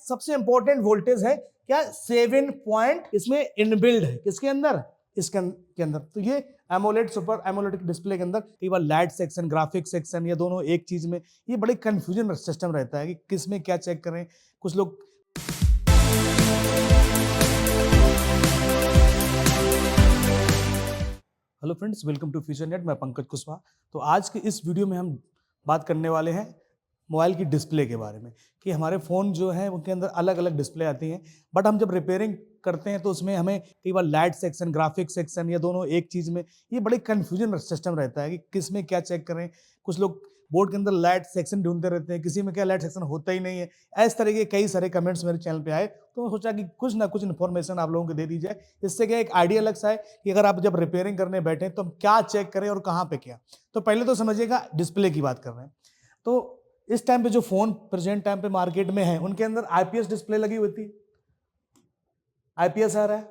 सबसे important voltage है क्या 7 पॉइंट इसमें इनबिल्ड है किसके अंदर, के अंदर। तो ये एमोलेड सुपर एमोलेड डिस्प्ले के अंदर कई बार लाइट सेक्शन ग्राफिक सेक्शन ये दोनों एक चीज में, ये बड़ी कंफ्यूजन सिस्टम रहता है कि किस में क्या चेक करें। कुछ लोग hello friends, welcome to Future Net. मैं पंकज कुशवाहा। तो आज के इस वीडियो में हम बात करने वाले हैं मोबाइल की डिस्प्ले के बारे में कि हमारे फ़ोन जो है उनके अंदर अलग अलग डिस्प्ले आती हैं, बट हम जब रिपेयरिंग करते हैं तो उसमें हमें कई बार लाइट सेक्शन ग्राफिक सेक्शन ये दोनों एक चीज़ में, ये बड़ी कन्फ्यूजन सिस्टम रहता है कि किस में क्या चेक करें। कुछ लोग बोर्ड के अंदर लाइट सेक्शन ढूंढते रहते हैं, किसी में क्या लाइट सेक्शन होता ही नहीं है। इस तरह के कई सारे कमेंट्स मेरे चैनल पे आए, तो मैं सोचा कि कुछ ना कुछ इन्फॉर्मेशन आप लोगों को दे दी जाए। इससे क्या एक आइडिया अलग सा है कि अगर आप जब रिपेयरिंग करने बैठे तो हम क्या चेक करें और कहाँ पे क्या। तो पहले तो समझिएगा डिस्प्ले की बात कर रहे हैं। तो इस टाइम पे जो फोन प्रेजेंट टाइम पे मार्केट में है उनके अंदर आईपीएस डिस्प्ले लगी होती है। आईपीएस आ रहा है,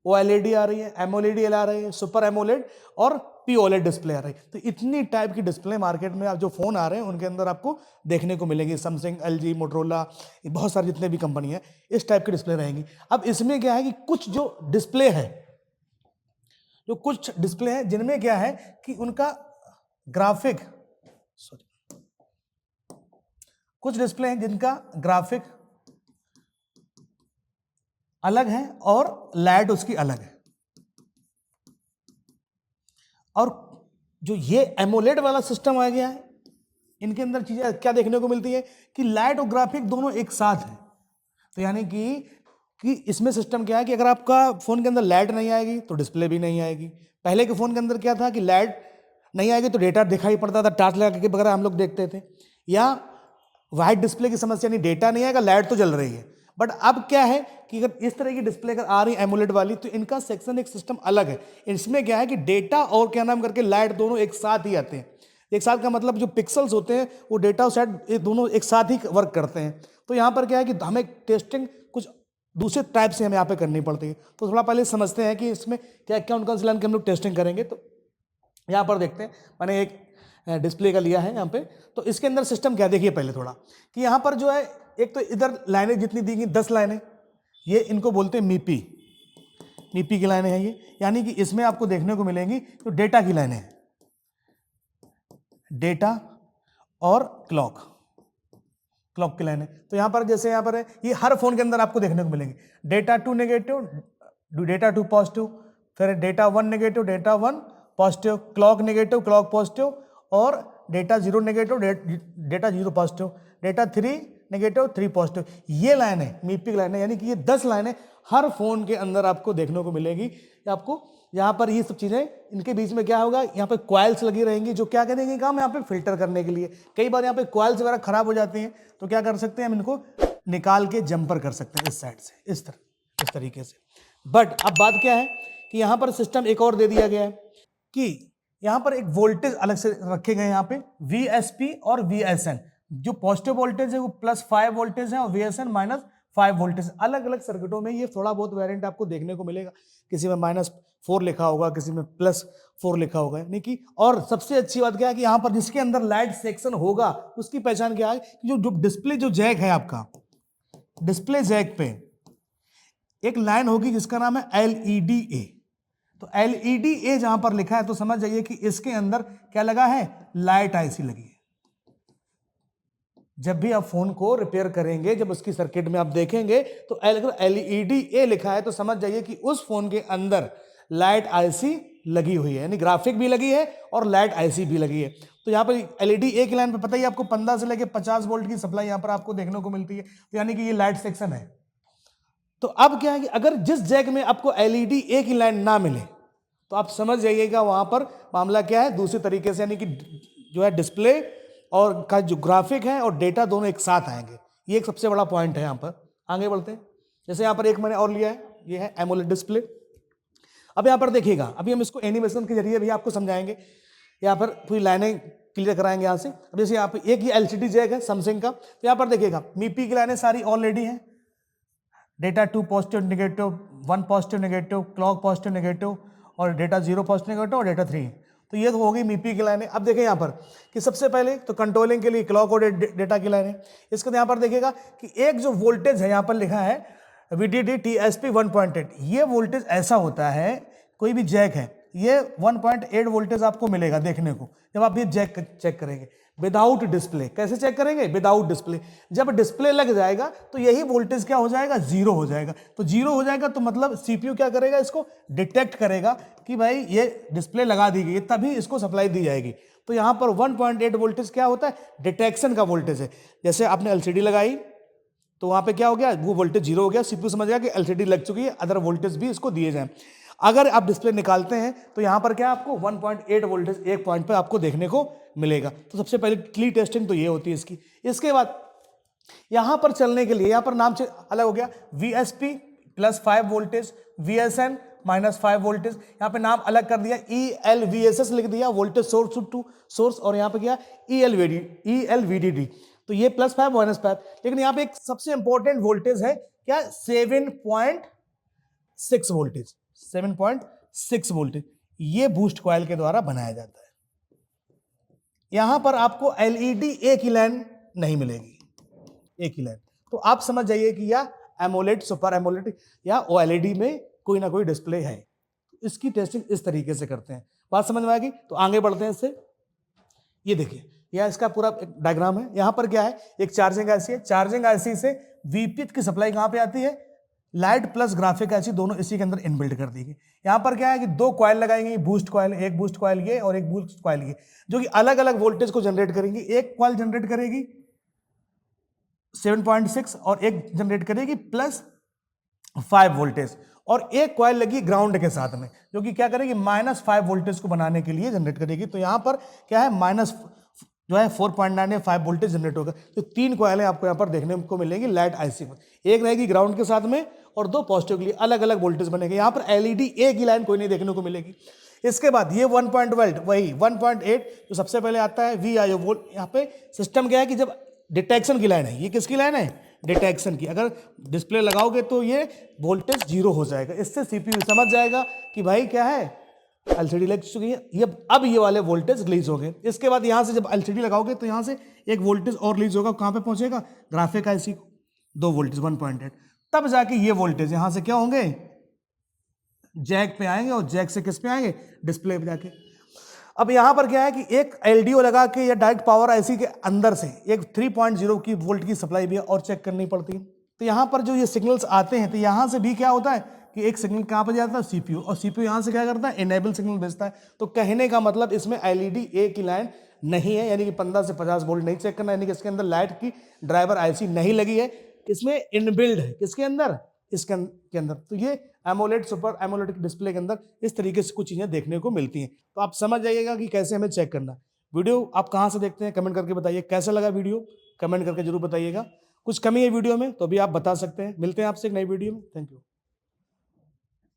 ओएलईडी आ रही है, एमओलेडी आ रही है, सुपर एमोलेड और पीओलेड डिस्प्ले आ रही है। तो इतनी टाइप की डिस्प्ले मार्केट में आप जो फोन आ रहे हैं उनके अंदर आपको देखने को मिलेगी। सैमसंग, एलजी, मोटरोला, बहुत सारी जितने भी कंपनी है इस टाइप की डिस्प्ले रहेंगी। अब इसमें क्या है कि कुछ जो डिस्प्ले है, जो कुछ डिस्प्ले है जिनमें क्या है कि उनका ग्राफिक, कुछ डिस्प्ले हैं जिनका ग्राफिक अलग है और लाइट उसकी अलग है। और जो ये एमोलेड वाला सिस्टम आ गया है, इनके अंदर चीजें क्या देखने को मिलती है कि लाइट और ग्राफिक दोनों एक साथ है। तो यानी कि इसमें सिस्टम क्या है कि अगर आपका फोन के अंदर लाइट नहीं आएगी तो डिस्प्ले भी नहीं आएगी। पहले के फोन के अंदर क्या था कि लाइट नहीं आएगी तो डेटा दिखाई पड़ता था, टार्च लगा के वगैरह हम लोग देखते थे, या वाइट डिस्प्ले की समस्या नहीं, डेटा नहीं आएगा, लाइट तो जल रही है। बट अब क्या है कि अगर इस तरह की डिस्प्ले अगर आ रही है एमोलेड वाली, तो इनका सेक्शन एक सिस्टम अलग है। इसमें क्या है कि डेटा और क्या नाम करके लाइट दोनों एक साथ ही आते हैं। एक साथ का मतलब जो पिक्सल्स होते हैं वो डेटा और साइड दोनों एक साथ ही वर्क करते हैं। तो यहाँ पर क्या है कि हमें टेस्टिंग कुछ दूसरे टाइप से हमें यहाँ पे करनी पड़ती है। तो थोड़ा पहले समझते हैं कि इसमें क्या क्या उनका लाइन के हम लोग टेस्टिंग करेंगे। तो यहाँ पर देखते हैं, मैंने एक डिस्प्ले का लिया है यहाँ पे। तो इसके अंदर सिस्टम क्या, देखिए पहले थोड़ा कि यहाँ पर जो है एक तो इधर लाइनें जितनी दी गई 10 लाइनें, ये इनको बोलते हैं मीपी की लाइनें हैं ये। यानी कि इसमें आपको देखने को मिलेंगी तो डेटा की लाइनें, डेटा और क्लॉक की लाइनें। तो यहाँ पर जैसे यहाँ पर है, ये हर फोन के अंदर आपको देखने को मिलेंगे। डेटा 2 नेगेटिव, डेटा 2 पॉजिटिव, फिर data 1 negative, data 1 positive, clock negative, clock positive, और data 0 negative, data 0 positive, data 3 negative, 3 positive. ये लाइन है मीपी की लाइन है। यानी कि ये 10 लाइनें हर फोन के अंदर आपको देखने को मिलेगी। आपको यहाँ पर ये सब चीजें, इनके बीच में क्या होगा, यहाँ पे कॉइल्स लगी रहेंगी जो क्या करेंगे काम यहाँ पे फिल्टर करने के लिए। कई बार यहाँ पे कॉइल्स वगैरह खराब हो जाती हैं तो क्या कर सकते हैं, हम इनको निकाल के जंपर कर सकते हैं इस साइड से, इस तरीके से। बट अब बात क्या है कि यहाँ पर सिस्टम एक और दे दिया गया है कि यहाँ पर एक वोल्टेज अलग से रखे गए हैं। यहाँ पे VSP और VSN, जो पॉजिटिव वोल्टेज है वो +5 वोल्टेज है और VSN -5 वोल्टेज। अलग अलग सर्किटों में ये थोड़ा बहुत वेरिएंट आपको देखने को मिलेगा। किसी में -4 लिखा होगा, किसी में +4 लिखा होगा। यानी कि और सबसे अच्छी बात क्या है कि यहाँ पर जिसके अंदर लाइट सेक्शन होगा उसकी पहचान क्या है कि जो डिस्प्ले जो जैक है आपका, डिस्प्ले जैक पे एक लाइन होगी जिसका नाम है LEDA। तो LEDA जहां पर लिखा है तो समझ जाइए कि इसके अंदर क्या लगा है, लाइट आईसी लगी है। जब भी आप फोन को रिपेयर करेंगे, जब उसकी सर्किट में आप देखेंगे तो अगर LEDA लिखा है तो समझ जाइए कि उस फोन के अंदर लाइट आईसी लगी हुई है, यानी ग्राफिक भी लगी है और लाइट आईसी भी लगी है। तो यहाँ पर LEDA की लाइन पे पता ही आपको 15 से लेकर 50 वोल्ट की सप्लाई यहाँ पर आपको देखने को मिलती है। तो यानी कि ये लाइट सेक्शन है। तो अब क्या है कि अगर जिस जैक में आपको LEDA की लाइन ना मिले तो आप समझ जाइएगा वहां पर मामला क्या है, दूसरे तरीके से। यानी कि जो है डिस्प्ले और का जो ग्राफिक है और डेटा दोनों एक साथ आएंगे। ये एक सबसे बड़ा पॉइंट है। यहाँ पर आगे बढ़ते हैं। जैसे यहाँ पर एक मैंने और लिया है, ये है एमोलेड डिस्प्ले। अब यहाँ पर देखिएगा, अभी हम इसको एनिमेशन के जरिए भी आपको समझाएंगे। यहाँ पर पूरी लाइनें क्लियर कराएंगे यहाँ से। अब जैसे यहाँ पर एक ही LCD जैक है सैमसंग का, तो यहाँ पर देखिएगा मीपी की लाइनें सारी ऑलरेडी हैं। Data 2 positive negative, 1 positive negative, clock positive negative, और डेटा 0 पॉजिटिव नेगेटिव और डेटा 3। तो ये तो हो गई मीपी की लाइन है। अब देखें यहाँ पर कि सबसे पहले तो कंट्रोलिंग के लिए क्लॉक और डेटा की लाइन है। इसके बाद यहाँ पर देखिएगा कि एक जो वोल्टेज है यहाँ पर लिखा है VDD TSP 1.8, ये वोल्टेज ऐसा होता है, कोई भी जैक है ये 1.8 वोल्टेज आपको मिलेगा देखने को जब आप ये जैक चेक करेंगे विदाउट डिस्प्ले। कैसे चेक करेंगे? Without display. जब डिस्प्ले लग जाएगा तो यही वोल्टेज क्या हो जाएगा? जीरो हो जाएगा। तो जीरो हो जाएगा तो मतलब सीपीयू क्या करेगा? इसको डिटेक्ट करेगा कि भाई ये डिस्प्ले लगा दी गई, तभी इसको सप्लाई दी जाएगी। तो यहाँ पर 1.8 वोल्टेज क्या होता है? डिटेक्शन का वोल्टेज है। जैसे आपने एलसीडी लगाई तो वहां पे क्या हो गया? वो वोल्टेज जीरो हो गया, सीपीयू समझ गया कि एलसीडी लग चुकी है, अदर वोल्टेज भी इसको दिए जाएं। अगर आप डिस्प्ले निकालते हैं तो यहां पर क्या आपको 1.8 वोल्टेज एक पॉइंट पे आपको देखने को मिलेगा। तो सबसे पहले क्ली टेस्टिंग तो ये होती है इसकी। इसके बाद यहां पर चलने के लिए यहां पर नाम अलग हो गया, VSP +5 वोल्टेज, VSN -5 वोल्टेज, यहां पे नाम अलग कर दिया, ELVSS लिख दिया, वोल्टेज सोर्स टू सोर्स, और यहां पे क्या ELVDD। तो ये +5 -5। लेकिन यहां पे एक सबसे इंपॉर्टेंट वोल्टेज है क्या? 7.6 वोल्टेज। 7.6 वोल्टेज ये बूस्ट कॉइल के द्वारा बनाया जाता है। यहां पर आपको LED एक ही लाइन नहीं मिलेगी, एक ही लाइन। तो आप समझ जाइए कि या एमोलेड, सुपर एमोलेड या OLED में कोई ना कोई डिस्प्ले है। इसकी टेस्टिंग इस तरीके से करते हैं। बात समझ में आएगी? तो आगे बढ़ते हैं इससे। ये देखिए यह इसका पूरा एक डायग्राम है। यहां पर क्या है? एक चार्जिंग आईसी है। चार्जिंग आईसी से VP की सप्लाई कहां पे आती है? लाइट प्लस ग्राफिक आईसी दोनों इसी के अंदर इनबिल्ट कर दी गई। यहां पर क्या है कि दो कॉइल लगाएंगे, बूस्ट कॉइल, एक बूस्ट कॉइल ये और एक बूस्ट कॉइल ये, जो कि अलग अलग वोल्टेज को जनरेट करेंगी। एक कॉइल जनरेट करेगी 7.6 और एक जनरेट करेगी +5 वोल्टेज, और एक कॉइल लगी ग्राउंड के साथ में जो कि क्या करेगी? -5 वोल्टेज को बनाने के लिए जनरेट करेगी। तो यहां पर क्या है? माइनस जो है 4.95 वोल्टेज जनरेट होगा। तो तीन कॉइलें आपको यहाँ पर देखने को मिलेंगी लाइट आईसी में, एक रहेगी ग्राउंड के साथ में और दो पॉजिटिव के लिए, अलग अलग वोल्टेज बनेंगे। यहाँ पर LED एक ही लाइन कोई नहीं देखने को मिलेगी। इसके बाद ये 1.8 वही 1.8 जो सबसे पहले आता है VIO वोल्ट। यहाँ पे सिस्टम क्या है कि जब डिटेक्शन की लाइन है, ये किसकी लाइन है? डिटेक्शन की। अगर डिस्प्ले लगाओगे तो ये वोल्टेज जीरो हो जाएगा। इससे सीपीयू समझ जाएगा कि भाई क्या है? एलसीडी लग चुकी है, ये अब ये वाले वोल्टेज रिलीज हो गए। इसके बाद यहां से जब एलसीडी लगाओगे तो यहां से एक वोल्टेज और रिलीज होगा, कहां पे पहुंचेगा? ग्राफिक आईसी को, दो वोल्टेज 1.8, तब जाके ये वोल्टेज यहां से क्या होंगे? जैक पे आएंगे, और जैक से किस पे आएंगे? डिस्प्ले पे जाके। अब यहां पर क्या है कि एक LDO लगा के या डायरेक्ट पावर आईसी के अंदर से एक 3.0 की वोल्ट की सप्लाई भी है और चेक करनी पड़ती है। तो यहां पर जो ये सिग्नल्स आते हैं तो यहां से भी क्या होता है कि एक सिग्नल कहां पर जाता है? सीपीयू, और सीपीयू यहां से क्या करता है? इनेबल सिग्नल भेजता है। तो कहने का मतलब इसमें LED एक की लाइन नहीं है, यानी कि 15 से 50 वोल्ट नहीं चेक करना, यानी कि इसके अंदर लाइट की ड्राइवर आईसी नहीं लगी है, इसमें इनबिल्ड है। किसके अंदर? इसके अंदर। तो ये एमोलेड, सुपर एमोलेड डिस्प्ले के अंदर इस तरीके से कुछ चीजें देखने को मिलती हैं। तो आप समझ जाइएगा कि कैसे हमें चेक करना। वीडियो आप कहां से देखते हैं कमेंट करके बताइए। कैसा लगा वीडियो कमेंट करके जरूर बताइएगा। कुछ कमी है वीडियो में तो भी आप बता सकते हैं। मिलते हैं आपसे एक नई वीडियो में। Thank you.